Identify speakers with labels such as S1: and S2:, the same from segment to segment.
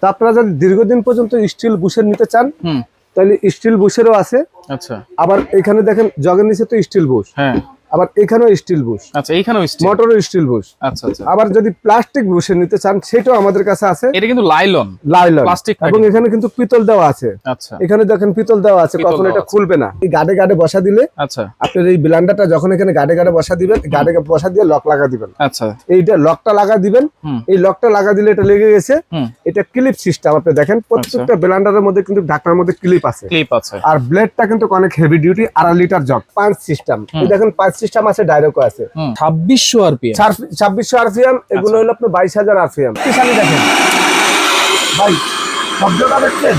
S1: তো আপনারা যদি দীর্ঘদিন পর্যন্ত স্টিল বুশের নিতে চান তাহলে স্টিল বুশেরও আছে।
S2: আচ্ছা,
S1: আবার এখানে দেখেন জগের নিচে তো স্টিল বুশ,
S2: হ্যাঁ,
S1: আবার এখানেও স্টিল বুশ।
S2: আচ্ছা, এইখানেও স্টিল,
S1: মোটরও স্টিল বুশ।
S2: আচ্ছা আচ্ছা।
S1: আবার যদি প্লাস্টিক বুশের নিতে চান সেটাও আমাদের কাছে আছে।
S2: এটা কিন্তু লাইলন প্লাস্টিক,
S1: এবং এখানে কিন্তু পিতল দেওয়া আছে।
S2: আচ্ছা,
S1: এখানে দেখেন পিতল দেওয়া আছে, কখনো এটা খুলবে না। এই গাড়ে গাড়ে বসা দিলে,
S2: আচ্ছা,
S1: আপনার এই ব্লেন্ডারটা যখন এখানে গাড়ে গাড়ে বসা দিবেন, গাড়ে বসা দিয়ে লক লাগা দিবেন।
S2: আচ্ছা,
S1: এইটা লকটা লাগা দিবেন। এই লকটা লাগা দিলে এটা লেগে গেছে। এটা ক্লিপ সিস্টেম। আপনি দেখেন প্রত্যেকটা ব্লেন্ডারের মধ্যে কিন্তু ঢাকনার মধ্যে ক্লিপ আছে। আর ব্লেডটা কিন্তু অনেক হেভি ডিউটি, 2.5 লিটার জগ, পাঁচ সিস্টেম। এই দেখেন পাঁচ সিস্টেম আছে, ডাইরেক্টও আছে।
S2: 2600 আরপিএম,
S1: 2600 আরপিএম। এগুলো হলো আপনার 22,000 আরপিএম। পিছনে দেখেন ভাই, শব্দটা দেখছেন?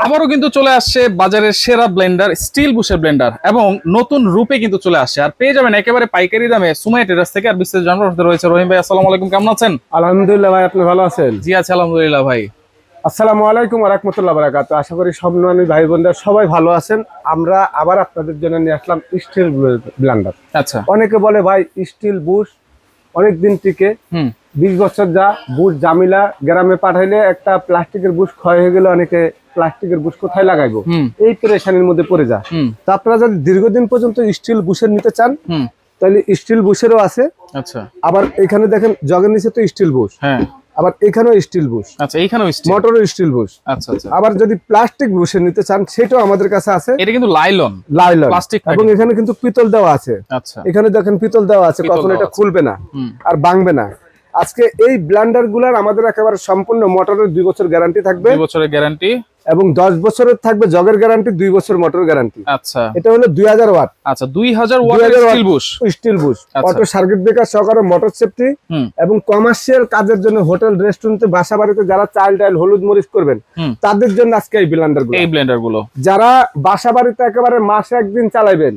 S2: আবারও কিন্তু চলে আসছে বাজারের সেরা ব্লেন্ডার, স্টিল বুশের ব্লেন্ডার, এবং নতুন রূপে কিন্তু চলে আসছে। আর পেয়ে যাবেন একেবারে পাইকারি দামে সুমাইয়া ট্রেডার্স থেকে। আর বিস্তারিত জানাতে রয়েছে রহিম ভাই। আসসালামু আলাইকুম, কেমন আছেন?
S1: আলহামদুলিল্লাহ ভাই, আপনি ভালো আছেন?
S2: জি আছি আলহামদুলিল্লাহ ভাই।
S1: আসসালামু আলাইকুম ওয়া রাহমাতুল্লাহি ওয়া বারাকাতুহু। আশা করি সম্মানী ভাই বোনরা সবাই ভালো আছেন। আমরা আবার আপনাদের জন্য নিয়ে আসলাম স্টিল ব্লেন্ডার।
S2: আচ্ছা,
S1: অনেকে বলে ভাই স্টিল বুশ অনেক দিন টিকে, 20 বছর যা বুশ জামিলা, গ্রামে পাঠাইলে একটা প্লাস্টিকের বুশ ক্ষয় হয়ে গেলে অনেকে প্লাস্টিকের বুশ কোথায় লাগাইবো, এই পেরেশানির মধ্যে পড়ে যায়। তো আপনারা যদি দীর্ঘদিন পর্যন্ত স্টিল বুশের নিতে চান তাহলে স্টিল বুশেরও আছে।
S2: আচ্ছা,
S1: আবার এখানে দেখেন জগের নিচে তো স্টিল বুশ,
S2: হ্যাঁ,
S1: আবার এখানেও স্টিল বুশ।
S2: আচ্ছা, এইখানেও স্টিল,
S1: মোটরও স্টিল বুশ।
S2: আচ্ছা আচ্ছা।
S1: আবার যদি প্লাস্টিক বুশের নিতে চান সেটাও আমাদের কাছে আছে।
S2: এটা কিন্তু লাইলন প্লাস্টিক,
S1: এবং এখানে কিন্তু পিতল দেওয়া আছে।
S2: আচ্ছা,
S1: এখানে দেখেন পিতল দেওয়া আছে, কখনো এটা খুলবে না আর ভাঙবে না। আজকে এই ব্লেন্ডার গুলার আমাদের একেবারে সম্পূর্ণ মোটরের 2 বছর গ্যারান্টি থাকবে,
S2: 2 বছরের গ্যারান্টি,
S1: এবং 10 বছরের থাকবে জগের গ্যারান্টি, 2 বছর মোটর গ্যারান্টি।
S2: আচ্ছা,
S1: এটা হলো 2000 ওয়াট।
S2: আচ্ছা, 2000 ওয়াটের still Bush,
S1: still Bush, auto circuit breaker সহকারে, মোটর সেফটি, এবং কমার্শিয়াল কাজের জন্য হোটেল রেস্টুরেন্টে বাসা বাড়িতে যারা চাল ডাল হলুদ মরিচ করবেন তাদের জন্য আজকে এই ব্লেন্ডার গুলো। যারা বাসা বাড়িতে একেবারে মাসে একদিন চালাবেন,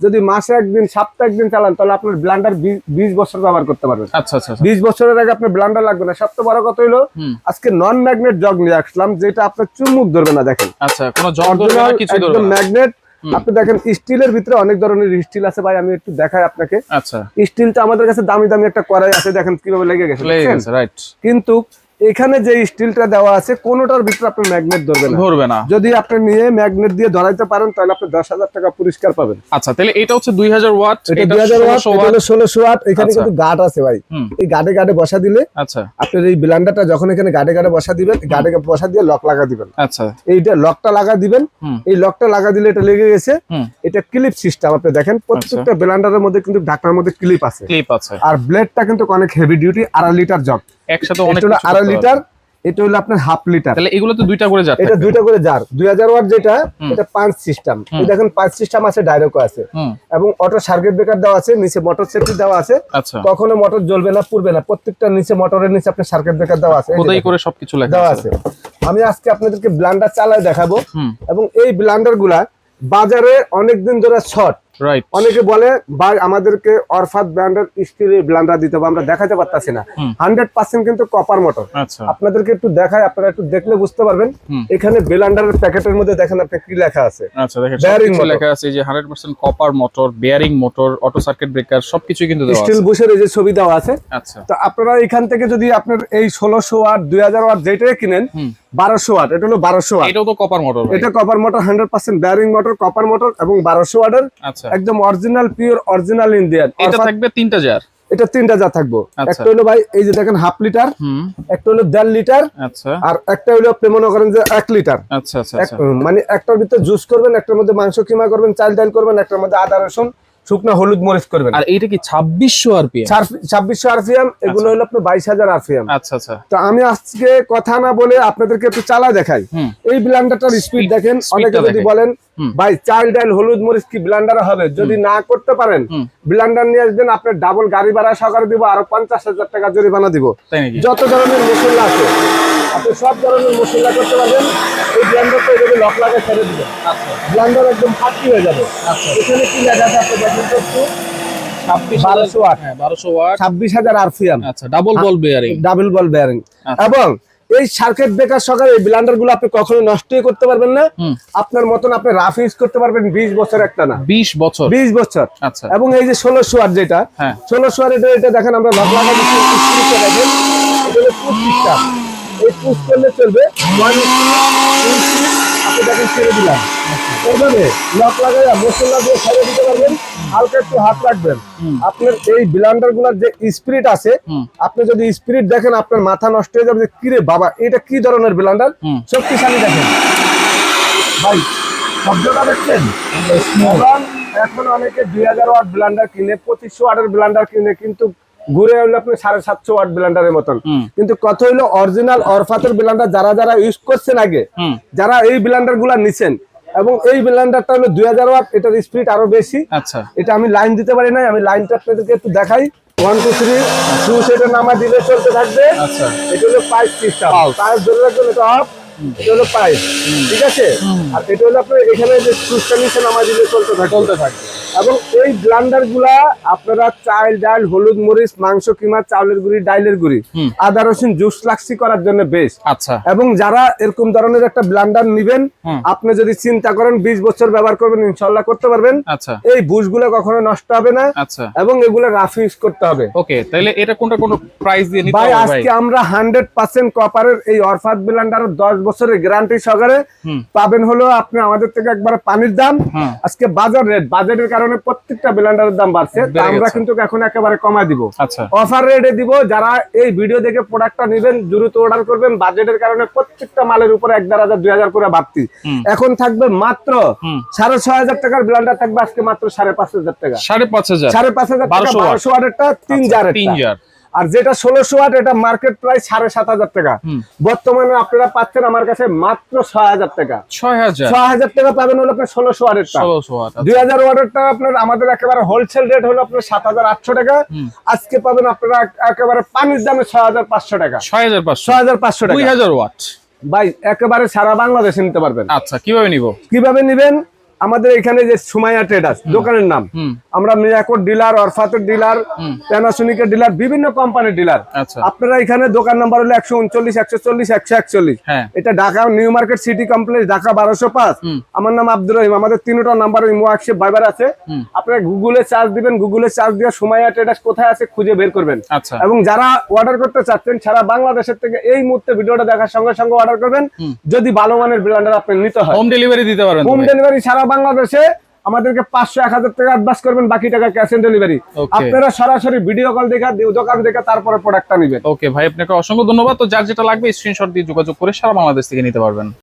S1: যদি মাসে একদিন সপ্তাহে একদিন চালান তাহলে আপনার ব্লেন্ডার 20 বছর ব্যবহার করতে পারবেন।
S2: আচ্ছা আচ্ছা,
S1: 20 বছরের আগে আপনার ব্লেন্ডার লাগবে না। সবচেয়ে বড় কথা হলো আজকে নন ম্যাগনেট জগ নিয়ে আসলাম, যেটা আপনার চুমুক ধরবে না। দেখেন,
S2: আচ্ছা, কোনো জগ ধরবে না, কিছু ধরবে না,
S1: ম্যাগনেট। আপনি দেখেন স্টিলের ভিতরে অনেক ধরনের স্টিল আছে ভাই, আমি একটু দেখাই আপনাকে।
S2: আচ্ছা,
S1: স্টিলটা আমাদের কাছে দামি দামি একটা কড়াই আছে, দেখেন কিভাবে লেগে গেছে,
S2: রাইট।
S1: কিন্তু এখানে যে স্টিলটা দেওয়া আছে কোনোটার ভিতরে আপনার ম্যাগনেট ধরবে না। যদি আপনি নিয়ে ম্যাগনেট দিয়ে ধরাইতে পারেন তাহলে আপনি 10,000 টাকা পুরস্কার পাবেন।
S2: আচ্ছা, তাহলে এটা হচ্ছে 2000 ওয়াট,
S1: এটা 2000 ওয়াট, এটা হলো 1600 ওয়াট। এখানে কিন্তু গার্ড আছে ভাই, এই গার্ডে গার্ডে বসা দিলে,
S2: আচ্ছা,
S1: আপনার এই ব্লেন্ডারটা যখন এখানে গার্ডে গার্ডে বসা দিবেন, গার্ডে বসা দিয়ে লক লাগা দিবেন।
S2: আচ্ছা,
S1: এইটা লকটা লাগা দিবেন। এই লকটা লাগা দিলে এটা লেগে গেছে। এটা ক্লিপ সিস্টেম। আপনি দেখেন প্রত্যেকটা ব্লেন্ডারের মধ্যে কিন্তু ঢাকনার মধ্যে ক্লিপ আছে। আর ব্লেডটা কিন্তু অনেক হেভি ডিউটি, 2.5 লিটার জগ,
S2: একসাথে অনেক
S1: 2.5 লিটার। এটা হলো আপনার হাফ লিটার।
S2: তাহলে এগুলো তো দুইটা করে জার,
S1: এটা দুইটা করে জার। 2000 ওয়াট যেটা, এটা পাঁচ সিস্টেম। এই দেখেন পাঁচ সিস্টেম আছে, ডাইরেক্টও আছে, এবং অটো সার্কিট ব্রেকার দেওয়া আছে, নিচে মোটর সেফটি দেওয়া আছে।
S2: আচ্ছা,
S1: কখনো মোটর জ্বলবে না, পুড়বে না। প্রত্যেকটা নিচে মোটরের নিচে আপনার সার্কিট ব্রেকার দেওয়া আছে,
S2: খোদাই করে সবকিছু লেখা
S1: দেওয়া আছে। আমি আজকে আপনাদেরকে ব্লেন্ডার চালায় দেখাবো, এবং এই ব্লেন্ডার গুলা বাজারে অনেকদিন ধরে শর্ট। অনেকে বলে ভাই আমাদেরকে অরফাত ব্র্যান্ডের স্টিলের ব্লেন্ডার দিতে হবে, আমরা দেখাতে পারতাছি না। 100% কিন্তু কপার মোটর। আপনাদেরকে একটু দেখাই, আপনারা একটু দেখলে বুঝতে পারবেন। এখানে ব্লেন্ডারের প্যাকেটের মধ্যে দেখেন আপনি কি লেখা আছে।
S2: আচ্ছা, দেখেন সবকিছু লেখা আছে, যে 100% copper motor, bearing motor, auto circuit breaker, সবকিছু কিন্তু দেওয়া আছে।
S1: স্টিল বুশের এই যে ছবি দেওয়া আছে।
S2: আচ্ছা,
S1: তো আপনারা এখান থেকে যদি আপনার এই 1600 ওয়াট, 2000 ওয়াট যেটাই কিনেন, 1200 ওয়াট, এটা হলো 1200 ওয়াট।
S2: এটাও তো কপার মোটর,
S1: এটা copper motor, 100% bearing motor, copper motor, এবং 1200 ওয়াটের।
S2: আচ্ছা,
S1: একদম অরিজিনাল পিওর অরিজিনাল ইন্ডিয়ান।
S2: এটা থাকবে 3টা জার।
S1: এটা 3টা জার থাকবো। একটা হলো ভাই এই যে দেখেন হাফ লিটার, একটা হলো 1.5 লিটার,
S2: আচ্ছা,
S1: আর একটা হলো আপনি মনে করেন যে 1 লিটার।
S2: আচ্ছা আচ্ছা,
S1: মানে একটার ভিতরে জুস করবেন, একটার মধ্যে মাংস কিমা করবেন, চাল ডাল করবেন, একটার মধ্যে আদা রসুন শুকনা হলুদ মরিচ করবেন।
S2: আর এইটা কি 2600 আরপিএম?
S1: 2600 আরপিএম। এগুলো হলো আপনার 22,000 আরপিএম।
S2: আচ্ছা আচ্ছা।
S1: তো আমি আজকে কথা না বলে আপনাদেরকে একটু চালা দেখাই। এই ব্লেন্ডারটার স্পিড দেখেন। অনেকে যদি বলেন ভাই চাল ডাল হলুদ মরিচ কি ব্লেন্ডারে হবে, যদি না করতে পারেন ব্লেন্ডার নিয়ে আসবেন, আপনার ডাবল গাড়ি ভাড়া সহকারে দিব, আরো 50,000 টাকা জরিমানা দিব। যত ধরনের মশলা আছে আপনি সব ধরনের মশলা করতে পারবেন। এই ব্লেন্ডারটা এভাবে লক লাগে ছেড়ে দিবেন, ব্লেন্ডার একদম ফাঁকি হয়ে যাবে। এখানে কি লেখা আছে আপনি দেখেন তো একটু। 1200 ওয়াট,
S2: 1200 ওয়াট,
S1: 26,000 আরপিএম।
S2: আচ্ছা, ডাবল বল বেয়ারিং,
S1: ডাবল বল বেয়ারিং। এবং এই সার্কিট ব্রেকার সহকারে এই ব্লেন্ডার গুলো আপনি কখনো নষ্টই করতে পারবেন না। আপনার মতন আপনি রাফ ইউজ করতে পারবেন 20 বছর একটা না,
S2: 20 বছর,
S1: 20 বছর।
S2: আচ্ছা,
S1: এবং এই যে 1600 ওয়াট যেটা, 1600 ওয়াট এটা দেখেন আমরা লক লাগা দিচ্ছি। এটা হলো পুশ সিস্টেম। এই পুশ করলে চলবে। আপনি দেখেন ছেড়ে দিলাম, এইভাবে লক লাগাই মশলা দিয়ে ছেড়ে দিতে পারবেন। হালকা একটু হাত রাখবেন। আপনার এই ব্লেন্ডার গুলার যে স্পিরিট আছে, আপনি যদি স্পিরিট দেখেন আপনার মাথা নষ্ট হয়ে যাবে যে কিরে বাবা এটা কি ধরনের ব্লেন্ডার, শক্তিশালী দেখেন ভাই, শব্দটা দেখছেন। এখন অনেকে 2000 ওয়াট ব্লেন্ডার কিনে, 2500 ওয়াটের ব্লেন্ডার কিনে, কিন্তু ঘুরে হলো আপনি 750 ওয়াট ব্লেন্ডারের মতন। কিন্তু কত হইলো অরিজিনাল অরফাতের ব্লেন্ডার যারা যারা ইউজ করছেন আগে, যারা এই ব্লেন্ডার গুলা নিছেন, এবং এই ব্লেন্ডারটা হলো 2000 ওয়াট, এটার স্পিড আরো বেশি।
S2: আচ্ছা,
S1: এটা আমি লাইন দিতে পারি না, আমি লাইনটা আপনাদেরকে একটু দেখাই। 1 2 3 সুইচ এটা নামা দিলে চলতে থাকবে।
S2: আচ্ছা,
S1: এটা হলো পাইপ সিস্টেম, পাইপ ধরে রাখবেন, এটা অফ, এটা হলো পাইপ, ঠিক আছে। আর এটা হলো আপনার এখানে যে সুইচটা নিচে নামা দিলে চলতে থাকবে। এবং এই ব্লেন্ডার গুলা আপনারা চাল, ডাল, হলুদ, মরিচ, মাংস কিমা, চাউলের গুঁড়ি, ডাইলের গুঁড়ি, আদা রসুন জুস লাক্সি করার জন্য বেস্ট।
S2: আচ্ছা,
S1: এবং যারা এরকম ধরনের একটা ব্লেন্ডার নিবেন, আপনি যদি চিন্তা করেন 20 বছর ব্যবহার করবেন, ইনশাআল্লাহ করতে পারবেন।
S2: আচ্ছা,
S1: এই বুশগুলো কখনো নষ্ট হবে না।
S2: আচ্ছা,
S1: এবং এগুলো রাফ ইউজ করতে হবে।
S2: ওকে, তাহলে এটা কোনটা কোন প্রাইস দিয়ে নিতে
S1: ভাই
S2: হবে ভাই?
S1: আজকে আমরা 100% কপারের এই অরফাত ব্লেন্ডার 10 বছরের গ্যারান্টি সহকারে পাবেন হলো আপনি আমাদের থেকে একবারে পানির দাম। আজকে বাজার রেট, বাজেটের কারণে প্রত্যেকটা ব্লেন্ডারের দাম বাড়ছে, তা আমরা কিন্তু এখন একেবারে কমায় দিব।
S2: আচ্ছা,
S1: অফার রেটে দিব। যারা এই ভিডিও দেখে প্রোডাক্টটা নেবেন দ্রুত অর্ডার করবেন। বাজেটের কারণে প্রত্যেকটা মালের উপরে 1000 2000 করে বাড়তি। এখন থাকবে মাত্র 6500 টাকার ব্লেন্ডার, থাকবে আজকে মাত্র 5500 টাকা।
S2: 5500
S1: টাকা 1200 ওয়াটেরটা 3000 আর যেটা 1600 ওয়াট এটা মার্কেট প্রাইস 7500 টাকা। বর্তমানে আপনারা পাচ্ছেন আমার কাছে মাত্র 6000 টাকা। 6000 টাকা পাবেন হলো আপনার 1600 ওয়াটেরটা। 2000 ওয়াটেরটা আপনার আমাদের একেবারে হোলসেল রেট হলো আপনার 7800 টাকা। আজকে পাবেন আপনারা একেবারে পানির দামে 6500 টাকা। 6500 টাকা
S2: 2000 ওয়াট
S1: ভাই, একেবারে সারা বাংলাদেশে নিতে পারবেন।
S2: আচ্ছা, কিভাবে
S1: নিবেন? আমাদের এখানে যে সুমাইয়া ট্রেডার্স দোকানের নাম, আমরা মিয়াকোর ডিলার, অরফাতের ডিলার, প্যানাসোনিকের ডিলার, বিভিন্ন কোম্পানির ডিলার। আপনারা এখানে দোকান নাম্বার হলো 139 140 141। এটা Dhaka new market city complex, Dhaka 1205। আমার নাম আব্দুর রহিম। আমাদের তিনটা নাম্বার ইমো, হোয়াটসঅ্যাপ, ভাইবার আছে। আপনারা গুগলে সার্চ দিবেন, গুগলে সার্চ দিয়ে সুমাইয়া ট্রেডার্স কোথায় আছে খুঁজে বের করবেন। এবং যারা অর্ডার করতে চাচ্ছেন সারা বাংলাদেশের থেকে এই মুহূর্তে ভিডিওটা দেখার সঙ্গে সঙ্গে অর্ডার করবেন। যদি ভালো মানের ব্লেন্ডার আপনি নিতে হয়,
S2: হোম ডেলিভারি দিতে পারবেন।
S1: হোম ডেলিভারি সারা বাংলাদেশে। আমাদেরকে 500-1000 টাকা অ্যাডভান্স করবেন, বাকি টাকা ক্যাশ অন ডেলিভারি। আপনারা সরাসরি ভিডিও কল দেখে দোকান দেখে তারপরে প্রোডাক্টটা নেবেন।
S2: ওকে ভাই, আপনাকে অসংখ্য ধন্যবাদ। তো যার যেটা লাগবে স্ক্রিনশট দিয়ে যোগাযোগ করে সারা বাংলাদেশ থেকে নিতে পারবেন।